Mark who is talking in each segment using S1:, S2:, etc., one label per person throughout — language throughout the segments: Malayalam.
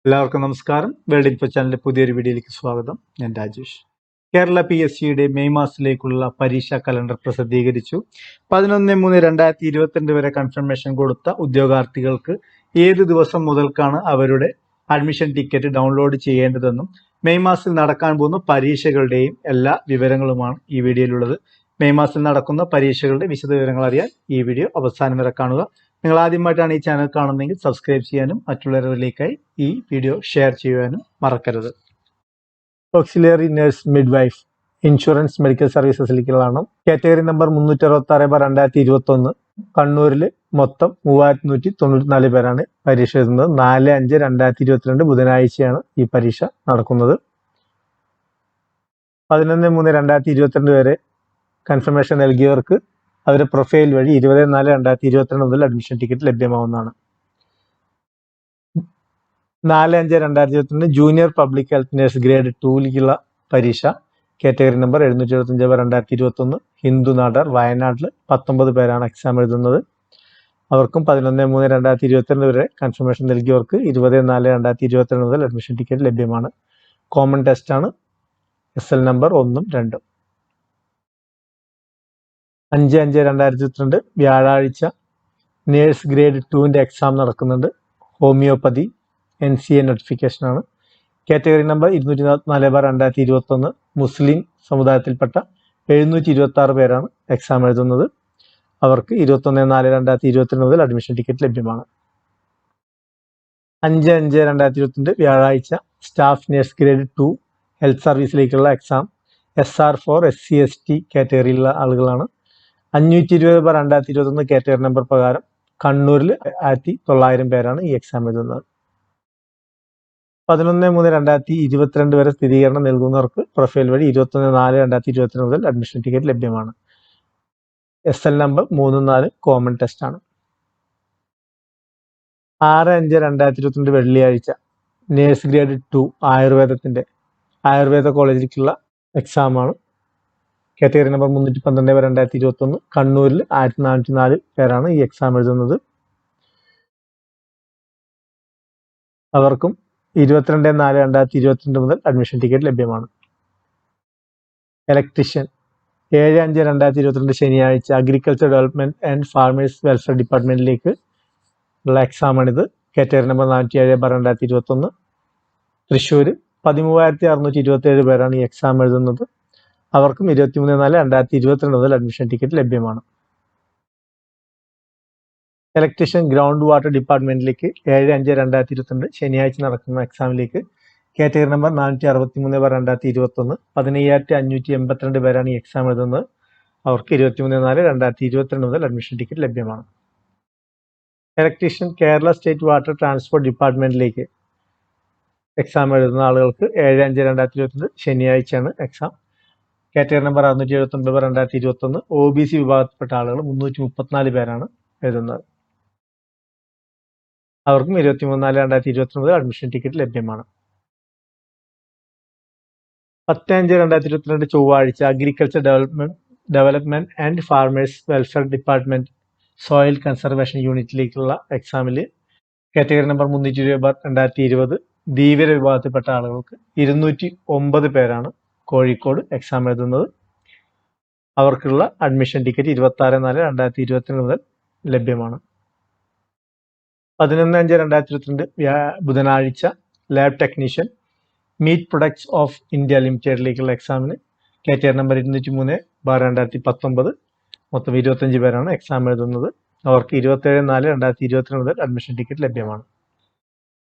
S1: എല്ലാവർക്കും നമസ്കാരം. Worldinfo ചാനലിലെ പുതിയൊരു വീഡിയോയിലേക്ക് സ്വാഗതം. ഞാൻ രാജേഷ്. കേരള PSCയുടെ മെയ് മാസത്തിലേക്കുള്ള പരീക്ഷാ കലണ്ടർ പ്രസിദ്ധീകരിച്ചു. 11/3/2022 വരെ കൺഫർമേഷൻ കൊടുത്ത ഉദ്യോഗാർത്ഥികൾക്ക് ഏത് ദിവസം മുതൽക്കാണ് അവരുടെ അഡ്മിഷൻ ടിക്കറ്റ് ഡൗൺലോഡ് ചെയ്യേണ്ടതെന്നും മെയ് മാസത്തിൽ നടക്കാൻ പോകുന്ന പരീക്ഷകളുടെയും എല്ലാ വിവരങ്ങളുമാണ് ഈ വീഡിയോയിലുള്ളത്. മെയ് മാസത്തിൽ നടക്കുന്ന പരീക്ഷകളുടെ വിശദവിവരങ്ങൾ അറിയാൻ ഈ വീഡിയോ അവസാനം വരെ കാണുക. നിങ്ങൾ ആദ്യമായിട്ടാണ് ഈ ചാനൽ കാണുന്നതെങ്കിൽ സബ്സ്ക്രൈബ് ചെയ്യാനും മറ്റുള്ളവരിലേക്കായി ഈ വീഡിയോ ഷെയർ ചെയ്യുവാനും മറക്കരുത്. Auxiliary nurse midwife insurance medical സർവീസസിലേക്കുള്ളതാണ്. Category number 366/2021. കണ്ണൂരിൽ മൊത്തം 3194 പേരാണ് പരീക്ഷ എഴുതുന്നത്. 4/5/2022 ബുധനാഴ്ചയാണ് ഈ പരീക്ഷ നടക്കുന്നത്. 11/3/2022 വരെ കൺഫർമേഷൻ നൽകിയവർക്ക് അവരുടെ പ്രൊഫൈൽ വഴി 20/4/2022 മുതൽ അഡ്മിഷൻ ടിക്കറ്റ് ലഭ്യമാവുന്നതാണ്. 4/5/2022 junior public health nurse grade 2ലേക്കുള്ള പരീക്ഷ കാറ്റഗറി നമ്പർ 775/2021. ഹിന്ദു നാടാർ വയനാട്ടിൽ 19 പേരാണ് എക്സാം എഴുതുന്നത്. അവർക്കും 11/3/2022 വരെ കൺഫർമേഷൻ നൽകിയവർക്ക് 20/4/2022 മുതൽ അഡ്മിഷൻ ടിക്കറ്റ് ലഭ്യമാണ്. കോമൺ ടെസ്റ്റാണ്. SL നമ്പർ 1ഉം 2ഉം. 5/5/2022 വ്യാഴാഴ്ച നേഴ്സ് ഗ്രേഡ് 2ന്റെ എക്സാം നടക്കുന്നുണ്ട്. ഹോമിയോപ്പതി NCA നോട്ടിഫിക്കേഷനാണ്. Category number 244/2021. മുസ്ലിം സമുദായത്തിൽപ്പെട്ട 726 പേരാണ് എക്സാം എഴുതുന്നത്. അവർക്ക് 21/4/2022 മുതൽ അഡ്മിഷൻ ടിക്കറ്റ് ലഭ്യമാണ്. 5/5/2022 വ്യാഴാഴ്ച സ്റ്റാഫ് നേഴ്സ് ഗ്രേഡ് 2 ഹെൽത്ത് സർവീസിലേക്കുള്ള എക്സാം SR4 SC ST കാറ്റഗറിയിലുള്ള ആളുകളാണ്. 520/2021 കാറ്റഗറി നമ്പർ പ്രകാരം കണ്ണൂരിൽ 1900 പേരാണ് ഈ എക്സാം എഴുതുന്നത്. 11/3/2022 വരെ സ്ഥിരീകരണം നൽകുന്നവർക്ക് പ്രൊഫൈൽ വഴി 21/4/2022 മുതൽ അഡ്മിഷൻ ടിക്കറ്റ് ലഭ്യമാണ്. SL നമ്പർ 3ഉം 4ഉം കോമൺ ടെസ്റ്റ് ആണ്. 6/5/2022 വെള്ളിയാഴ്ച നേഴ്സ് ഗ്രേഡ് 2 ആയുർവേദ കോളേജിലേക്കുള്ള എക്സാമാണ്. Category number 312/2021. കണ്ണൂരിൽ 1404 പേരാണ് ഈ എക്സാം എഴുതുന്നത്. അവർക്കും 22/4/2022 മുതൽ അഡ്മിഷൻ ടിക്കറ്റ് ലഭ്യമാണ്. ഇലക്ട്രീഷ്യൻ 7/5/2022 ശനിയാഴ്ച agriculture development and farmers welfare ഡിപ്പാർട്ട്മെന്റിലേക്ക് ഉള്ള എക്സാമാണിത്. Category number 407/2021. തൃശ്ശൂർ 13,627 പേരാണ് ഈ എക്സാം എഴുതുന്നത്. അവർക്കും 23/4/2022 മുതൽ അഡ്മിഷൻ ടിക്കറ്റ് ലഭ്യമാണ്. ഇലക്ട്രീഷ്യൻ ഗ്രൗണ്ട് വാട്ടർ ഡിപ്പാർട്ട്മെന്റിലേക്ക് 7/5/2022 ശനിയാഴ്ച നടക്കുന്ന എക്സാമിലേക്ക് കാറ്റഗറി നമ്പർ 463/2021. 15,582 പേരാണ് ഈ എക്സാം എഴുതുന്നത്. അവർക്ക് 23/4/2022 മുതൽ അഡ്മിഷൻ ടിക്കറ്റ് ലഭ്യമാണ്. Electrician Kerala state water transport ഡിപ്പാർട്ട്മെന്റിലേക്ക് എക്സാം എഴുതുന്ന ആളുകൾക്ക് 7/5/2022 ശനിയാഴ്ചയാണ് എക്സാം. Category number 679/2021. OBC വിഭാഗത്തിൽപ്പെട്ട ആളുകൾ 334 പേരാണ് എഴുതുന്നത്. അവർക്കും 23/4/2022 മുതൽ അഡ്മിഷൻ ടിക്കറ്റ് ലഭ്യമാണ്. 10/5/2022 ചൊവ്വാഴ്ച agriculture development and farmers welfare department soil conservation യൂണിറ്റിലേക്കുള്ള എക്സാമിൽ കാറ്റഗറി നമ്പർ 320/2020 ധീവര വിഭാഗത്തിൽപ്പെട്ട ആളുകൾക്ക് 209 പേരാണ് കോഴിക്കോട് എക്സാം എഴുതുന്നത്. അവർക്കുള്ള അഡ്മിഷൻ ടിക്കറ്റ് 26/4/2022 മുതൽ ലഭ്യമാണ്. 11/5/2022 ബുധനാഴ്ച lab technician meet products of India ലിമിറ്റഡിലേക്കുള്ള എക്സാമിന് കാറ്റഗറി നമ്പർ 203/2019. മൊത്തം 25 പേരാണ് എക്സാം എഴുതുന്നത്. അവർക്ക് 27/4/2022 മുതൽ അഡ്മിഷൻ ടിക്കറ്റ് ലഭ്യമാണ്.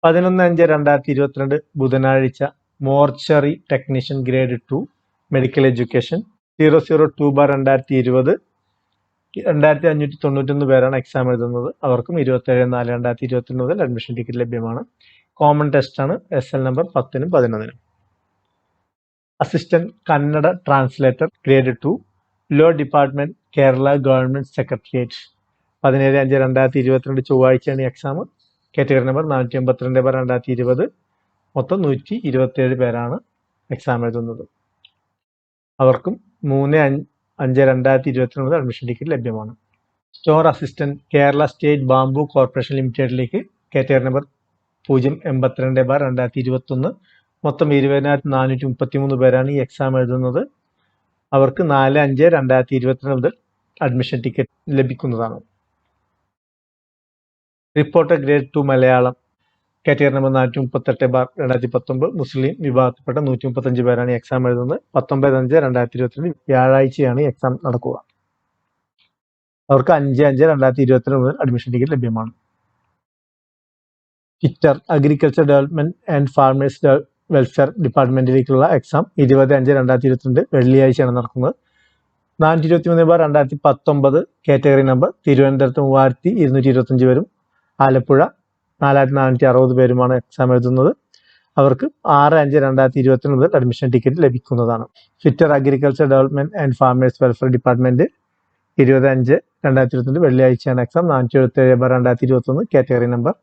S1: 11/5/2022 ബുധനാഴ്ച mortuary technician grade 2 medical education 002/2020. 2591 പേരാണ് എക്സാം എഴുതുന്നത്. അവർക്കും 27/4/2022 മുതൽ അഡ്മിഷൻ ടിക്കറ്റ് ലഭ്യമാണ്. കോമൺ ടെസ്റ്റ് ആണ്. SL നമ്പർ 10ഉം 11ഉം. Assistant Kannada translator grade 2 law department Kerala government secretariat 17/5/2022 ചൊവ്വാഴ്ചയാണ് ഈ എക്സാം. Category number 482/2020. മൊത്തം 127 പേരാണ് എക്സാം എഴുതുന്നത്. അവർക്കും 3/5/2022 മുതൽ അഡ്മിഷൻ ടിക്കറ്റ് ലഭ്യമാണ്. Store assistant Kerala state bamboo corporation ലിമിറ്റഡിലേക്ക് കാറ്റഗറി നമ്പർ 082/2021 മൊത്തം 20,433 പേരാണ് ഈ എക്സാം എഴുതുന്നത്. അവർക്ക് 4/5/2022 മുതൽ അഡ്മിഷൻ ടിക്കറ്റ് ലഭിക്കുന്നതാണ്. Reported grade 2 Malayalam category number 438/2019 മുസ്ലിം വിഭാഗത്തിൽപ്പെട്ട 135 പേരാണ് ഈ എക്സാം എഴുതുന്നത്. 19/5/2022 വ്യാഴാഴ്ചയാണ് ഈ എക്സാം നടക്കുക. അവർക്ക് 5/5/2022 മുതൽ അഡ്മിഷൻ ടിക്കറ്റ് ലഭ്യമാണ്. Fitter agriculture development and farmers welfare ഡിപ്പാർട്ട്മെന്റിലേക്കുള്ള എക്സാം 20/5/2022 വെള്ളിയാഴ്ചയാണ് നടക്കുന്നത്. 423/2019 കാറ്റഗറി നമ്പർ തിരുവനന്തപുരത്ത് 3225 പേരും ആലപ്പുഴ 4460 പേരുമാണ് എക്സാം എഴുതുന്നത്. അവർക്ക് 6/5/2022 മുതൽ അഡ്മിഷൻ ടിക്കറ്റ് ലഭിക്കുന്നതാണ്. Fitter agriculture development and farmers welfare department 20/5/2022 വെള്ളിയാഴ്ചയാണ് എക്സാം. 477/2021 കാറ്റഗറി നമ്പർ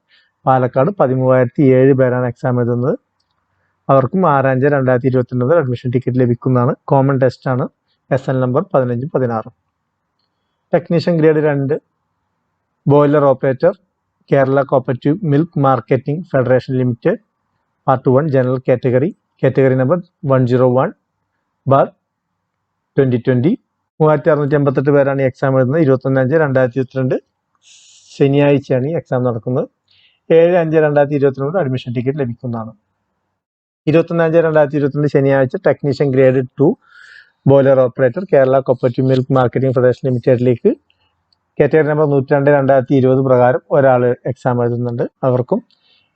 S1: പാലക്കാട് 13,007 പേരാണ് എക്സാം എഴുതുന്നത്. അവർക്കും 6/5/2022 മുതൽ അഡ്മിഷൻ ടിക്കറ്റ് ലഭിക്കുന്നതാണ്. കോമൺ ടെസ്റ്റ് ആണ്. SL number 15, 16. Technician grade 2 boiler operator Kerala cooperative milk marketing federation limited part 1 general category number 101/2020 3688 പേരാണ് ഈ എക്സാം എഴുതുന്നത്. 21/5/2022 ശനിയാഴ്ചയാണ് ഈ എക്സാം നടക്കുന്നത്. 7/5/2022 അഡ്മിഷൻ ടിക്കറ്റ് ലഭിക്കുന്നതാണ്. 21/5/2022 ശനിയാഴ്ച technician grade 2 boiler operator Kerala cooperative milk marketing federation ലിമിറ്റഡിലേക്ക് കാറ്റഗറി നമ്പർ 102/2020 പ്രകാരം ഒരാൾ എക്സാം എഴുതുന്നുണ്ട്. അവർക്കും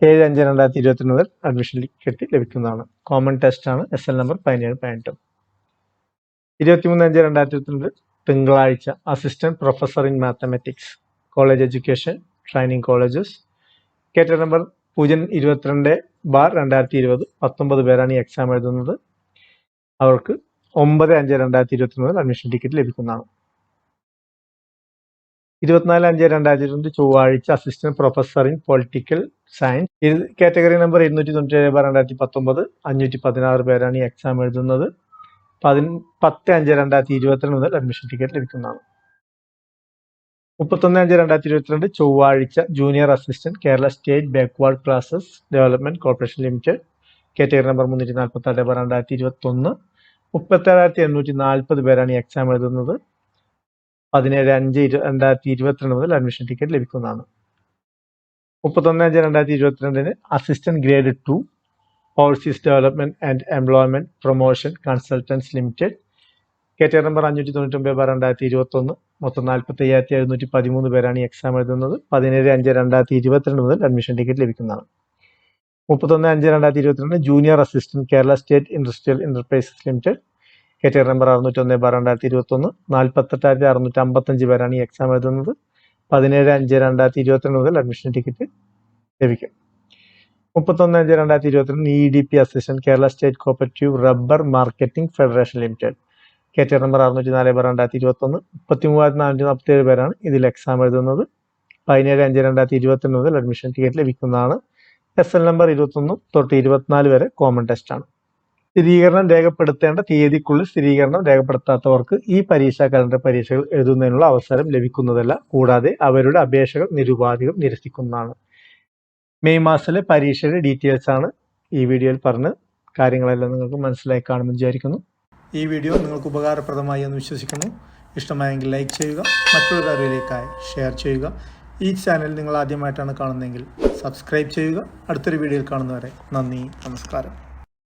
S1: 7/5/2022 മുതൽ അഡ്മിഷൻ ടിക്കറ്റ് ലഭിക്കുന്നതാണ്. കോമൺ ടെസ്റ്റ് ആണ്. SL number 17, 18. 23/5/2022 തിങ്കളാഴ്ച assistant professor in mathematics college education training colleges category number 022/2020 19 പേരാണ് ഈ എക്സാം എഴുതുന്നത്. അവർക്ക് 9/5/2022 മുതൽ അഡ്മിഷൻ ടിക്കറ്റ് ലഭിക്കുന്നതാണ്. 24/5/2022 ചൊവ്വാഴ്ച assistant professor in political science category number 297/2019 516 പേരാണ് ഈ എക്സാം എഴുതുന്നത്. 10/5/2022 മുതൽ അഡ്മിഷൻ ടിക്കറ്റ് ലഭിക്കുന്നതാണ്. 31/5/2022 ചൊവ്വാഴ്ച junior assistant Kerala state backward classes development corporation limited category number 346/2021 37,840 പേരാണ് ഈ എക്സാം എഴുതുന്നത്. 17/5/2022 മുതൽ അഡ്മിഷൻ ടിക്കറ്റ് ലഭിക്കുന്നതാണ്. 31/5/2022 assistant grade 2 overseas development and employment promotion consultants limited category number 595/2021 മൊത്തം 45,713 പേരാണ് ഈ എക്സാം എഴുതുന്നത്. 17/5/2022 മുതൽ അഡ്മിഷൻ ടിക്കറ്റ് ലഭിക്കുന്നതാണ്. 31/5/2022 junior assistant Kerala state industrial enterprises limited category number 601/2021 48,655 പേരാണ് ഈ എക്സാം എഴുതുന്നത്. 17/5/2022 മുതൽ അഡ്മിഷൻ ടിക്കറ്റ് ലഭിക്കും. 31/5/2022 EDP assistant Kerala state cooperative rubber marketing federation limited category number 604/2021 33,447 പേരാണ് ഇതിൽ എക്സാം എഴുതുന്നത്. 17/5/2022 മുതൽ അഡ്മിഷൻ ടിക്കറ്റ് ലഭിക്കുന്നതാണ്. SL നമ്പർ 21 തൊട്ട് 24 വരെ കോമൺ ടെസ്റ്റ് ആണ്. സ്ഥിരീകരണം രേഖപ്പെടുത്തേണ്ട തീയതിക്കുള്ളിൽ സ്ഥിരീകരണം രേഖപ്പെടുത്താത്തവർക്ക് ഈ പരീക്ഷാ കലണ്ടർ പരീക്ഷകൾ എഴുതുന്നതിനുള്ള അവസരം ലഭിക്കുന്നതല്ല. കൂടാതെ അവരുടെ അപേക്ഷകൾ നിരുപാധികം നിരസിക്കുന്നതാണ്. മെയ് മാസത്തിലെ പരീക്ഷയുടെ ഡീറ്റെയിൽസ് ആണ് ഈ വീഡിയോയിൽ പറഞ്ഞ് കാര്യങ്ങളെല്ലാം നിങ്ങൾക്ക് മനസ്സിലായി കാണുമെന്ന് വിചാരിക്കുന്നു. ഈ വീഡിയോ നിങ്ങൾക്ക് ഉപകാരപ്രദമായി എന്ന് വിശ്വസിക്കുന്നു. ഇഷ്ടമായെങ്കിൽ ലൈക്ക് ചെയ്യുക, മറ്റുള്ളവരിലേക്കായി ഷെയർ ചെയ്യുക. ഈ ചാനൽ നിങ്ങൾ ആദ്യമായിട്ടാണ് കാണുന്നതെങ്കിൽ സബ്സ്ക്രൈബ് ചെയ്യുക. അടുത്തൊരു വീഡിയോയിൽ കാണുന്നവരെ നന്ദി, നമസ്കാരം.